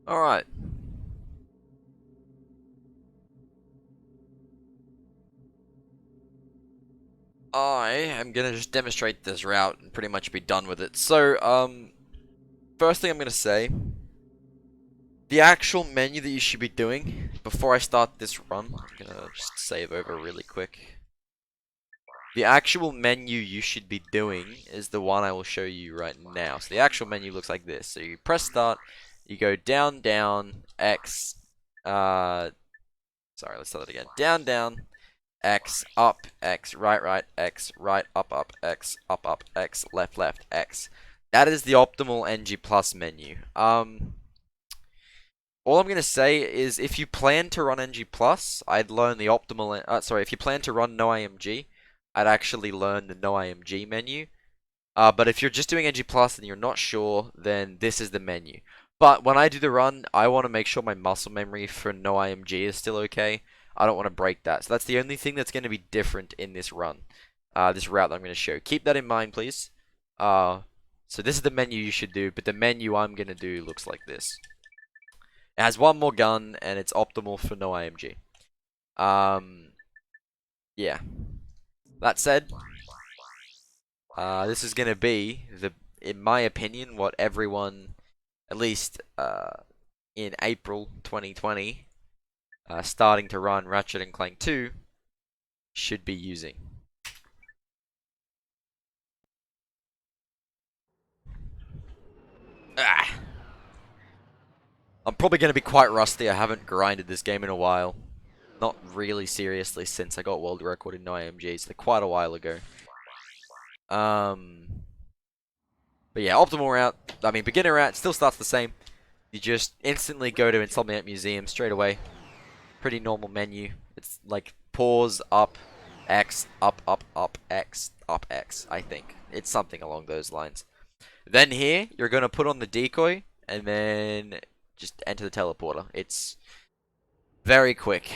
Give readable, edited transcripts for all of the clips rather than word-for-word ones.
Alright. I am gonna just demonstrate this route and pretty much be done with it. So, first thing I'm gonna say, the actual menu that you should be doing before I start this run, I'm gonna just save over really quick. The actual menu you should be doing is the one I will show you right now. So the actual menu looks like this. So you press start, you go down, down, X, sorry, let's start it again. Down, down, X, up, X, right, right, X, right, up, X, up, X, left, left, X. That is the optimal NG Plus menu. All I'm going to say is if you plan to run NG Plus, I'd learn the optimal, if you plan to run no IMG, I'd actually learn the no IMG menu. But if you're just doing NG Plus and you're not sure, then this is the menu. But when I do the run, I want to make sure my muscle memory for no IMG is still okay. I don't want to break that. So that's the only thing that's going to be different in this run. This route that I'm going to show. Keep that in mind, please. So this is the menu you should do, but the menu I'm going to do looks like this. It has one more gun, and it's optimal for no IMG. Yeah. That said, this is going to be, in my opinion, what everyone, at least in April 2020, starting to run Ratchet & Clank 2, should be using. I'm probably going to be quite rusty. I haven't grinded this game in a while. Not really seriously since I got world record in no IMGs. So quite a while ago. But yeah, optimal route. I mean, beginner route still starts the same. You just instantly go to Insomniac Museum straight away. Pretty normal menu. It's like pause, up, X, up, X, up, X, I think. It's something along those lines. Then here, you're going to put on the decoy, and then just enter the teleporter. It's very quick.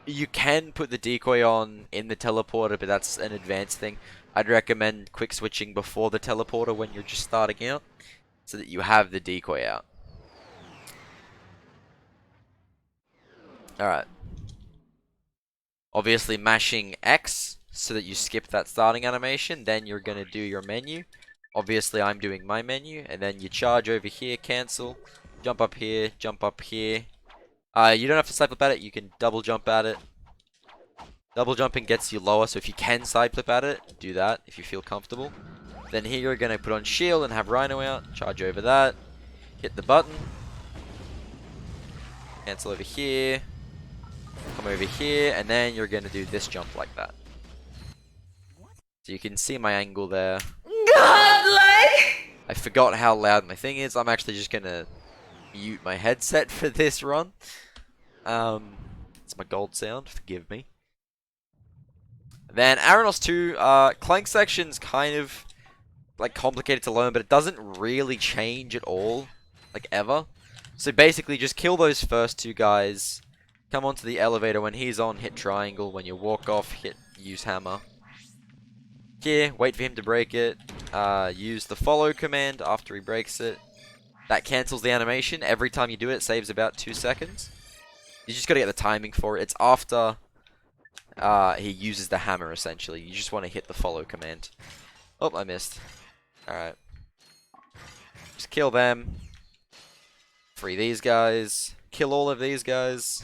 You can put the decoy on in the teleporter, but that's an advanced thing. I'd recommend quick switching before the teleporter when you're just starting out, so that you have the decoy out. Alright. Obviously mashing X so that you skip that starting animation, then you're going to do your menu. Obviously I'm doing my menu, and then you charge over here, cancel, jump up here, jump up here. You don't have to side flip at it, you can double jump at it. Double jumping gets you lower, so if you can side flip at it, do that if you feel comfortable. Then here you're going to put on shield and have Rhino out, charge over that, hit the button, cancel over here, come over here, and then you're going to do this jump like that. So you can see my angle there. Godlike! I forgot how loud my thing is. I'm actually just going to mute my headset for this run. It's my gold sound, forgive me. Then Aranos 2, Clank section's kind of like complicated to learn, but it doesn't really change at all, like ever. So basically just kill those first two guys, come onto the elevator when he's on, hit triangle, when you walk off, use hammer. Here, wait for him to break it, use the follow command after he breaks it. That cancels the animation. Every time you do it, it saves about 2 seconds. You just gotta get the timing for it. It's after he uses the hammer, essentially. You just want to hit the follow command. Oh, I missed. Alright. Just kill them. Free these guys. Kill all of these guys.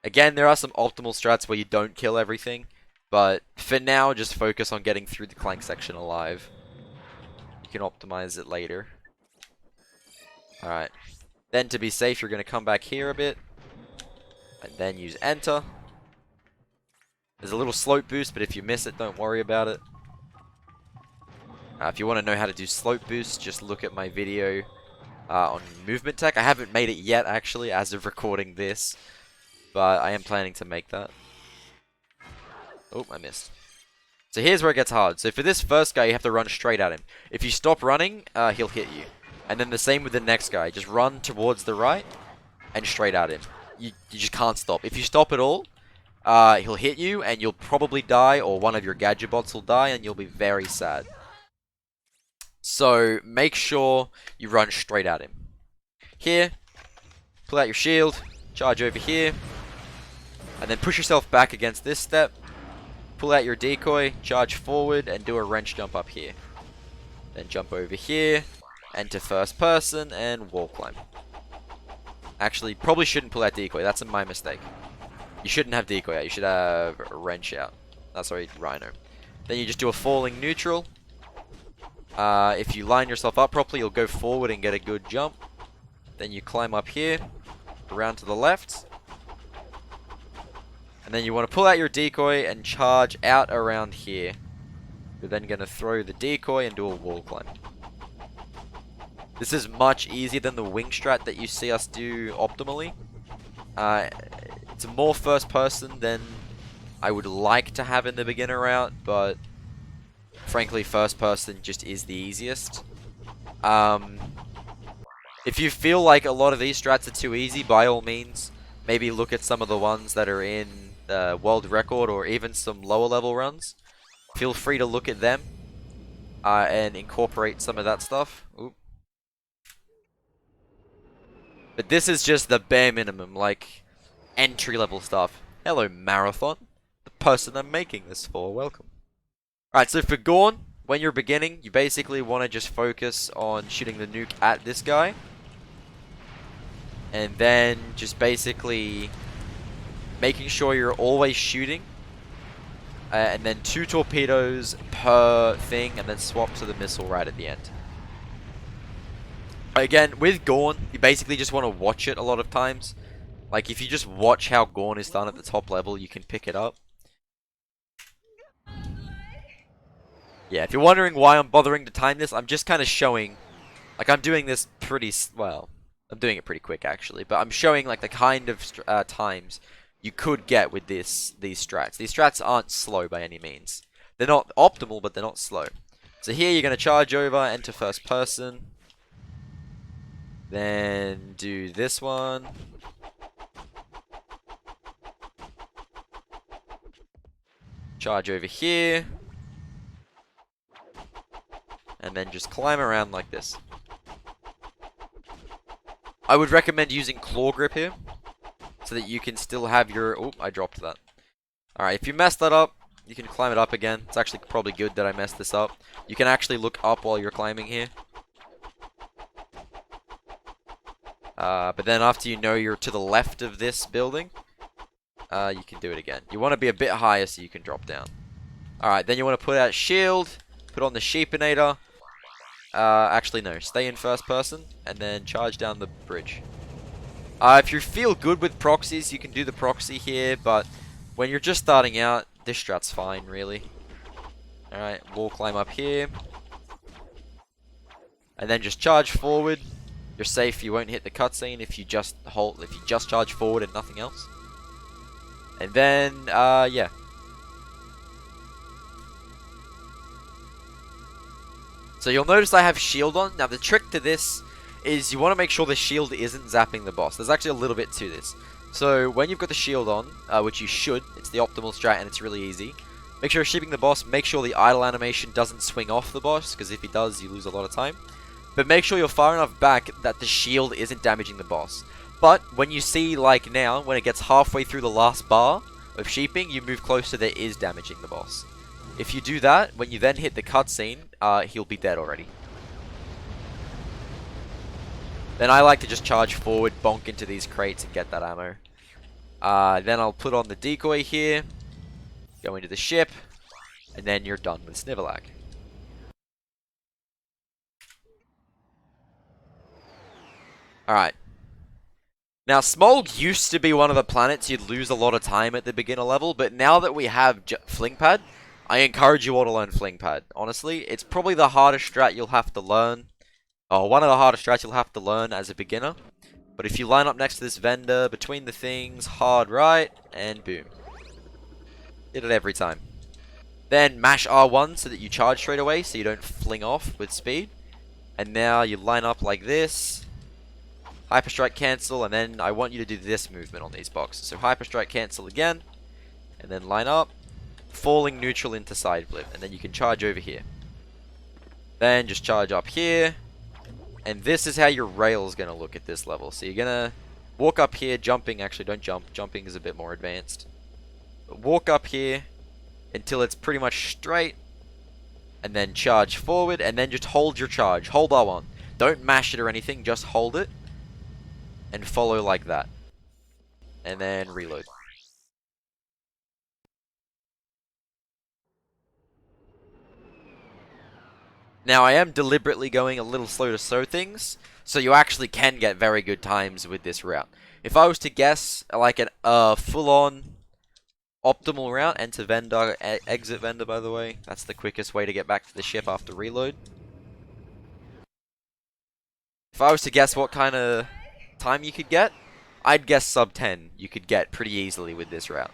Again, there are some optimal strats where you don't kill everything. But for now, just focus on getting through the Clank section alive. You can optimize it later. Alright. Then to be safe, you're going to come back here a bit. And then use enter. There's a little slope boost, but if you miss it, don't worry about it. If you want to know how to do slope boost, just look at my video on movement tech. I haven't made it yet, actually, as of recording this. But I am planning to make that. Oh, I missed. So here's where it gets hard. So for this first guy, you have to run straight at him. If you stop running, he'll hit you. And then the same with the next guy. Just run towards the right and straight at him. You just can't stop. If you stop at all, he'll hit you and you'll probably die, or one of your gadget bots will die, and you'll be very sad. So make sure you run straight at him. Here, pull out your shield, charge over here, and then push yourself back against this step. Pull out your decoy, charge forward, and do a wrench jump up here. Then jump over here, enter first person, and wall climb. Actually, probably shouldn't pull out decoy. That's my mistake. You shouldn't have decoy out. You should have wrench out. That's sorry, rhino. Then you just do a falling neutral. If you line yourself up properly, you'll go forward and get a good jump. Then you climb up here, around to the left. And then you want to pull out your decoy and charge out around here. You're then going to throw the decoy and do a wall climb. This is much easier than the wing strat that you see us do optimally. It's more first person than I would like to have in the beginner route, but frankly first person just is the easiest. If you feel like a lot of these strats are too easy, by all means, maybe look at some of the ones that are in the world record or even some lower level runs. Feel free to look at them and incorporate some of that stuff. Oop. But this is just the bare minimum, like entry level stuff. Hello Marathon, the person I'm making this for, welcome. Alright, so for Gorn, when you're beginning, you basically want to just focus on shooting the nuke at this guy. And then just basically making sure you're always shooting. And then 2 torpedoes per thing, and then swap to the missile right at the end. Again, with Gorn, you basically just want to watch it a lot of times. Like, if you just watch how Gorn is done at the top level, you can pick it up. Yeah, if you're wondering why I'm bothering to time this, I'm just kind of showing... Like, I'm doing this pretty... Well, I'm doing it pretty quick, actually. But I'm showing, like, the kind of times you could get with these strats. These strats aren't slow by any means. They're not optimal, but they're not slow. So here, you're going to charge over, enter first person. Then do this one. Charge over here. And then just climb around like this. I would recommend using claw grip here, so that you can still have your... Oh, I dropped that. Alright, if you mess that up, you can climb it up again. It's actually probably good that I messed this up. You can actually look up while you're climbing here. But then after you know you're to the left of this building, you can do it again. You want to be a bit higher so you can drop down. Alright, then you want to put out shield, put on the sheepinator. Actually no, stay in first person, and then charge down the bridge. If you feel good with proxies, you can do the proxy here, but when you're just starting out, this strat's fine, really. Alright, wall climb up here. And then just charge forward. You're safe, you won't hit the cutscene if you just charge forward and nothing else. And then, yeah. So you'll notice I have shield on. Now the trick to this is you want to make sure the shield isn't zapping the boss. There's actually a little bit to this. So when you've got the shield on, which you should, it's the optimal strat and it's really easy. Make sure you're shooting the boss, make sure the idle animation doesn't swing off the boss, because if he does, you lose a lot of time. But make sure you're far enough back that the shield isn't damaging the boss. But when you see, like now, when it gets halfway through the last bar of sheeping, you move closer, that is damaging the boss. If you do that, when you then hit the cutscene, he'll be dead already. Then I like to just charge forward, bonk into these crates and get that ammo. Then I'll put on the decoy here, go into the ship, and then you're done with Snivelak. Alright. Now, Smolg used to be one of the planets you'd lose a lot of time at the beginner level, but now that we have Flingpad, I encourage you all to learn Flingpad. Honestly, it's probably the hardest strat you'll have to learn. Oh, one of the hardest strats you'll have to learn as a beginner. But if you line up next to this vendor, between the things, hard right, and boom. Hit it every time. Then mash R1 so that you charge straight away, so you don't fling off with speed. And now you line up like this. Hyperstrike cancel, and then I want you to do this movement on these boxes. So Hyperstrike cancel again, and then line up. Falling neutral into side flip, and then you can charge over here. Then just charge up here. And this is how your rail is going to look at this level. So you're going to walk up here, jumping. Actually, don't jump. Jumping is a bit more advanced. But walk up here until it's pretty much straight. And then charge forward. And then just hold your charge. Hold R1. Don't mash it or anything. Just hold it. And follow like that. And then reload. Now, I am deliberately going a little slow to slow things, so you actually can get very good times with this route. If I was to guess, like a full-on optimal route, enter vendor, exit vendor, by the way. That's the quickest way to get back to the ship after reload. If I was to guess what kind of time you could get, I'd guess sub 10 you could get pretty easily with this route.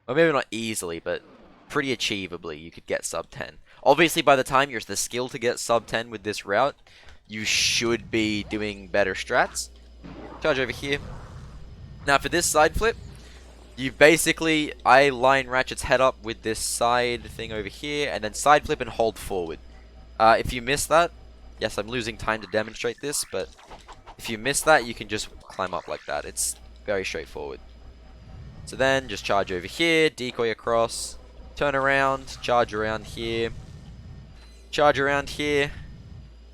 Or maybe not easily, but pretty achievably you could get sub 10. Obviously, by the time you're the skill to get sub 10 with this route, you should be doing better strats. Charge over here. Now for this side flip, you basically, I line Ratchet's head up with this side thing over here, and then side flip and hold forward. If you miss that, yes, I'm losing time to demonstrate this, but if you miss that, you can just climb up like that. It's very straightforward. So then, just charge over here, decoy across, turn around, charge around here, charge around here,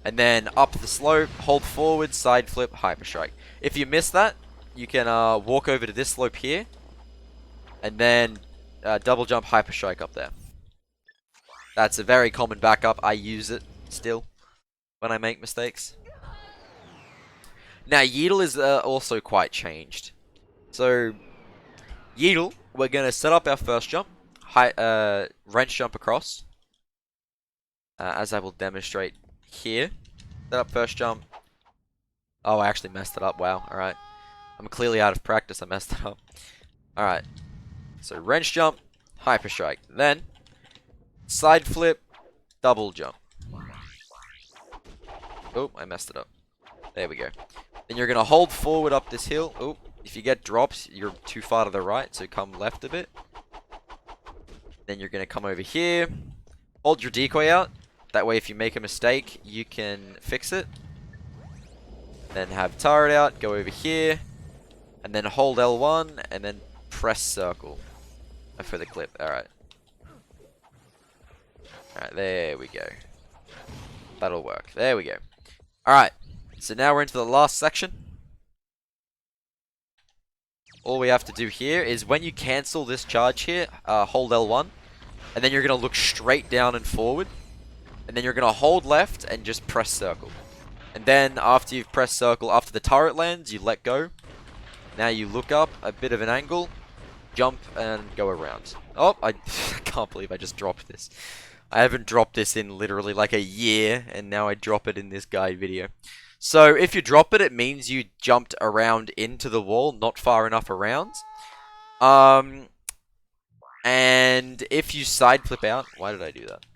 and then up the slope, hold forward, side flip, hyper strike. If you miss that, you can walk over to this slope here, and then double jump hyper strike up there. That's a very common backup. I use it still when I make mistakes. Now, Yeetle is also quite changed. So, Yeetle, we're going to set up our first jump, wrench jump across, as I will demonstrate here. Set up first jump. Oh, I actually messed it up. Wow. Alright. I'm clearly out of practice. I messed it up. Alright. So, wrench jump, hyper strike. Then, side flip, double jump. Oh, I messed it up. There we go. Then you're going to hold forward up this hill. Oh, if you get drops, you're too far to the right, so come left a bit. Then you're going to come over here. Hold your decoy out. That way, if you make a mistake, you can fix it. Then have turret out, go over here. And then hold L1, and then press circle. For the clip, alright. Alright, there we go. That'll work. There we go. Alright, so now we're into the last section. All we have to do here is when you cancel this charge here, hold L1. And then you're going to look straight down and forward. And then you're going to hold left and just press circle. And then after you've pressed circle, after the turret lands, you let go. Now you look up, a bit of an angle, jump and go around. Oh, I can't believe I just dropped this. I haven't dropped this in literally like a year, and now I drop it in this guide video. So if you drop it, it means you jumped around into the wall, not far enough around. And if you side flip out, why did I do that?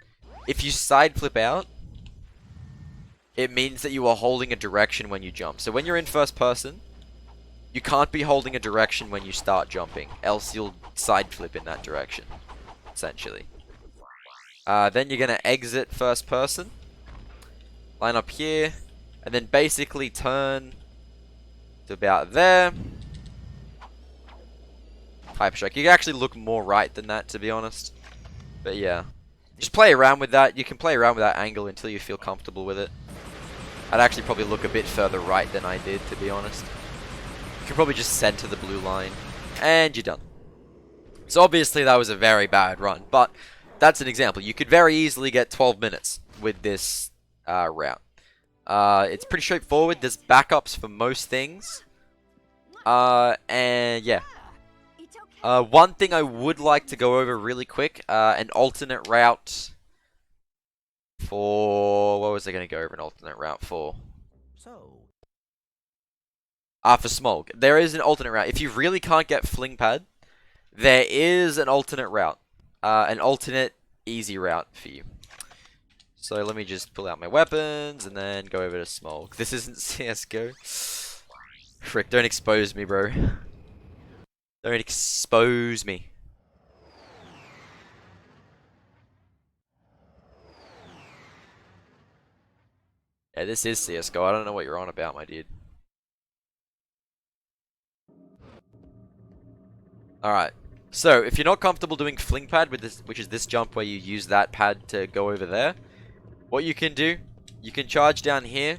If you side flip out, it means that you are holding a direction when you jump. So when you're in first person, you can't be holding a direction when you start jumping, else you'll side flip in that direction, essentially. Then you're going to exit first person, line up here, and then basically turn to about there. Hyper strike. You can actually look more right than that, to be honest. But yeah. Just play around with that. You can play around with that angle until you feel comfortable with it. I'd actually probably look a bit further right than I did, to be honest. You can probably just center the blue line. And you're done. So obviously that was a very bad run. But that's an example. You could very easily get 12 minutes with this route. It's pretty straightforward. There's backups for most things. And yeah. One thing I would like to go over really quick, an alternate route for... What was I going to go over an alternate route for? For Smog. There is an alternate route. If you really can't get Fling Pad, there is an alternate route. An alternate easy route for you. So let me just pull out my weapons and then go over to Smog. This isn't CSGO. Frick, don't expose me, bro. Don't expose me. Yeah, this is CSGO. I don't know what you're on about, my dude. Alright. So, if you're not comfortable doing fling pad with this, which is this jump where you use that pad to go over there, what you can do, you can charge down here,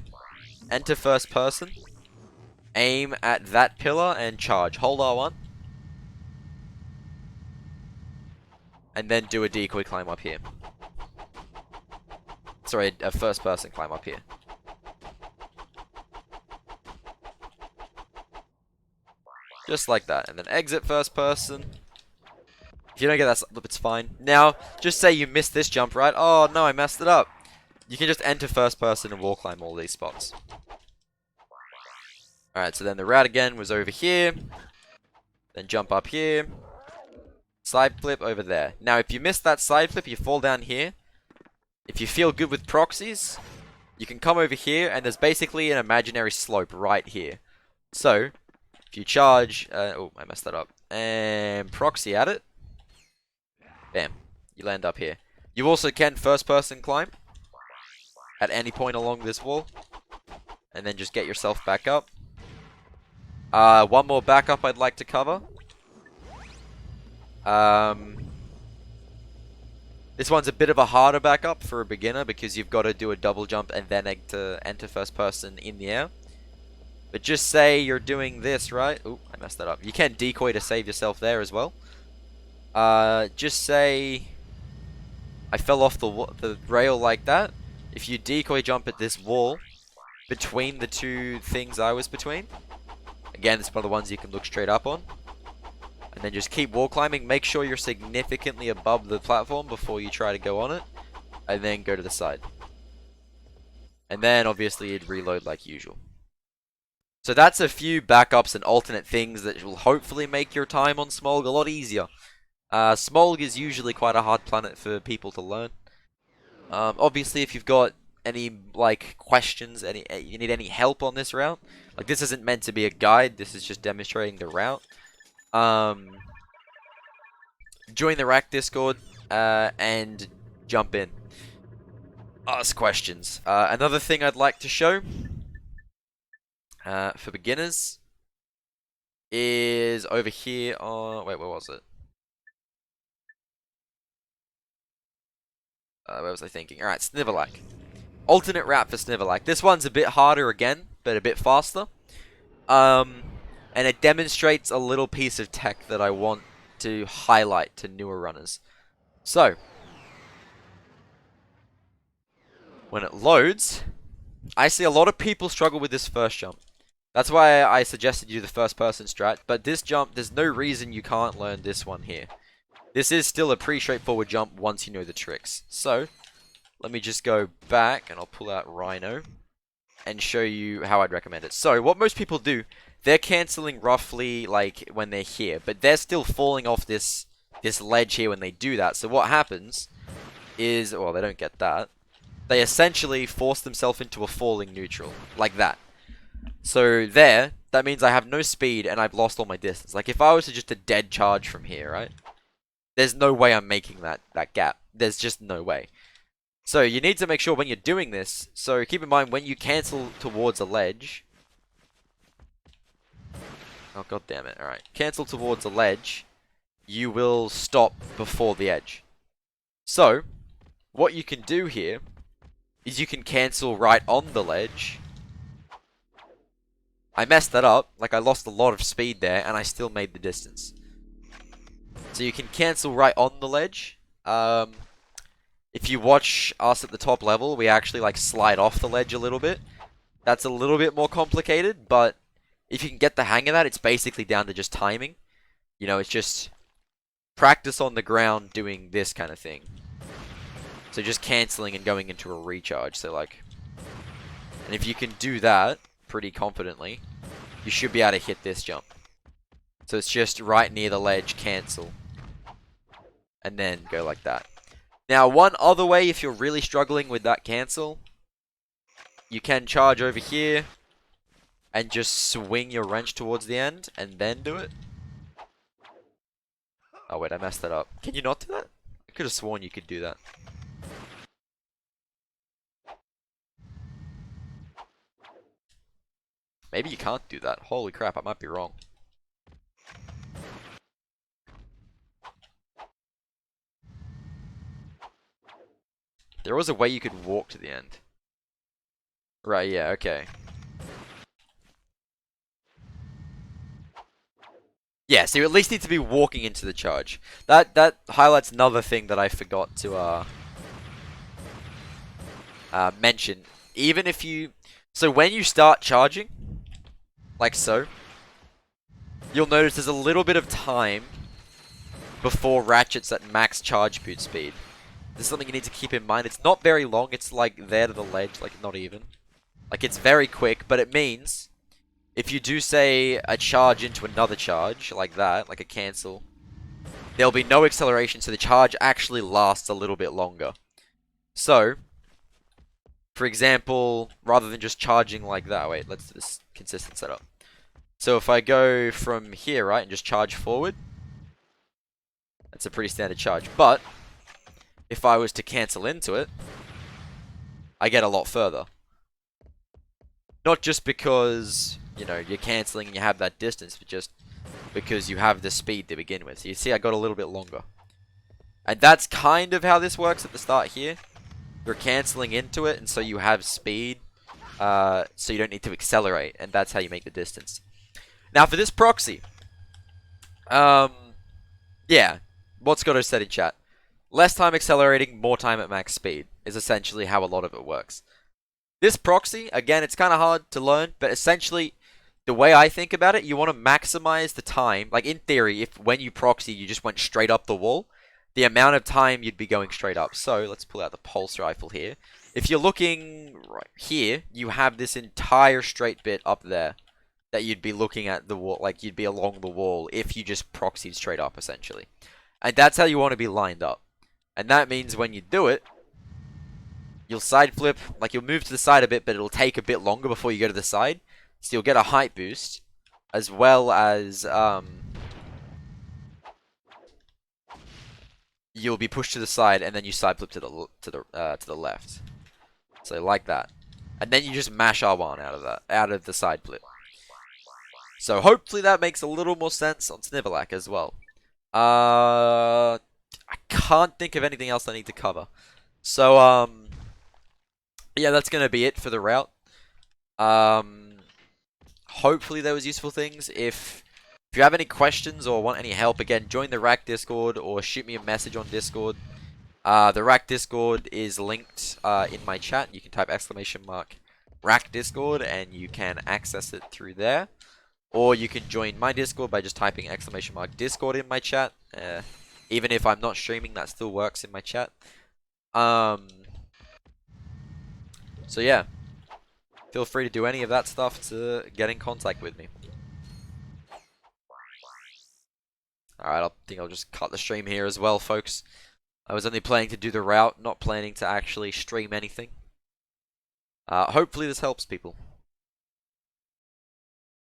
enter first person, aim at that pillar and charge. Hold R1. And then do a decoy climb up here. Sorry, a first person climb up here. Just like that. And then exit first person. If you don't get that slip, it's fine. Now, just say you missed this jump, right? Oh no, I messed it up. You can just enter first person and wall climb all these spots. Alright, so then the route again was over here. Then jump up here. Side flip over there. Now, if you miss that side flip, you fall down here. If you feel good with proxies, you can come over here, and there's basically an imaginary slope right here. So, if you charge... oh, I messed that up. And proxy at it. Bam. You land up here. You also can first-person climb at any point along this wall. And then just get yourself back up. One more backup I'd like to cover. This one's a bit of a harder backup for a beginner because you've got to do a double jump and then enter first person in the air. But just say you're doing this, right? Oh, I messed that up. You can decoy to save yourself there as well. Just say I fell off the rail like that. If you decoy jump at this wall between the two things I was between, again, this is one of the ones you can look straight up on. And then just keep wall climbing. Make sure you're significantly above the platform before you try to go on it. And then go to the side. And then obviously you'd reload like usual. So that's a few backups and alternate things that will hopefully make your time on Smolg a lot easier. Smolg is usually quite a hard planet for people to learn. Obviously if you've got any like questions, you need any help on this route, like this isn't meant to be a guide, this is just demonstrating the route. Join the Rack Discord and jump in. Ask questions. Another thing I'd like to show for beginners is over here on... Wait, where was it? Where was I thinking? Alright, Snivelak. Alternate route for Snivelak. This one's a bit harder again, but a bit faster. And it demonstrates a little piece of tech that I want to highlight to newer runners. So, when it loads, I see a lot of people struggle with this first jump. That's why I suggested you the first person strat, but this jump, there's no reason you can't learn this one here. This is still a pretty straightforward jump once you know the tricks. So, let me just go back and I'll pull out Rhino and show you how I'd recommend it. So, what most people do, they're cancelling roughly like when they're here, but they're still falling off this ledge here when they do that. So what happens is, well, they don't get that. They essentially force themselves into a falling neutral, like that. So there, that means I have no speed and I've lost all my distance. Like if I was to just a dead charge from here, right? There's no way I'm making that gap. There's just no way. So you need to make sure when you're doing this, so keep in mind when you cancel towards a ledge. Oh, god damn it. Alright. Cancel towards a ledge. You will stop before the edge. So, what you can do here is you can cancel right on the ledge. I messed that up. Like, I lost a lot of speed there, and I still made the distance. So you can cancel right on the ledge. If you watch us at the top level, we actually, like, slide off the ledge a little bit. That's a little bit more complicated, but if you can get the hang of that, it's basically down to just timing. You know, it's just practice on the ground doing this kind of thing. So just cancelling and going into a recharge. So like, and if you can do that pretty confidently, you should be able to hit this jump. So it's just right near the ledge, cancel. And then go like that. Now, one other way, if you're really struggling with that cancel, you can charge over here and just swing your wrench towards the end, and then do it. Oh wait, I messed that up. Can you not do that? I could have sworn you could do that. Maybe you can't do that. Holy crap, I might be wrong. There was a way you could walk to the end. Right, yeah, okay. Yeah, so you at least need to be walking into the charge. That highlights another thing that I forgot to mention. Even if you... So when you start charging, like so, you'll notice there's a little bit of time before Ratchet's at max charge boot speed. This is something you need to keep in mind. It's not very long, it's like there to the ledge, like not even. Like it's very quick, but it means if you do say a charge into another charge, like that, like a cancel, there'll be no acceleration, so the charge actually lasts a little bit longer. So, for example, rather than just charging like that, wait, let's do this consistent setup. So if I go from here, right, and just charge forward, that's a pretty standard charge. But if I was to cancel into it, I get a lot further. Not just because, you know, you're cancelling and you have that distance, but just because you have the speed to begin with. So you see I got a little bit longer. And that's kind of how this works at the start here. You're cancelling into it, and so you have speed, so you don't need to accelerate, and that's how you make the distance. Now for this proxy, yeah, what Scotto said in chat. Less time accelerating, more time at max speed is essentially how a lot of it works. This proxy, again, it's kind of hard to learn, but essentially, the way I think about it, you want to maximize the time. Like, in theory, if when you proxy, you just went straight up the wall, the amount of time you'd be going straight up. So, let's pull out the pulse rifle here. If you're looking right here, you have this entire straight bit up there that you'd be looking at the wall, like you'd be along the wall if you just proxied straight up, essentially. And that's how you want to be lined up. And that means when you do it, you'll side flip, like you'll move to the side a bit, but it'll take a bit longer before you go to the side. So you'll get a height boost, as well as you'll be pushed to the side, and then you side flip to the left. So like that, and then you just mash R1 out of the side flip. So hopefully that makes a little more sense on Snivelak as well. I can't think of anything else I need to cover. So yeah, that's gonna be it for the route. Hopefully there was useful things. If you have any questions or want any help, again, join the RAK Discord or shoot me a message on Discord. The RAK Discord is linked in my chat. You can type !RAK Discord and you can access it through there. Or you can join my Discord by just typing !Discord in my chat. Even if I'm not streaming, that still works in my chat. So yeah, feel free to do any of that stuff to get in contact with me. Alright, I think I'll just cut the stream here as well, folks. I was only planning to do the route, not planning to actually stream anything. Hopefully this helps people.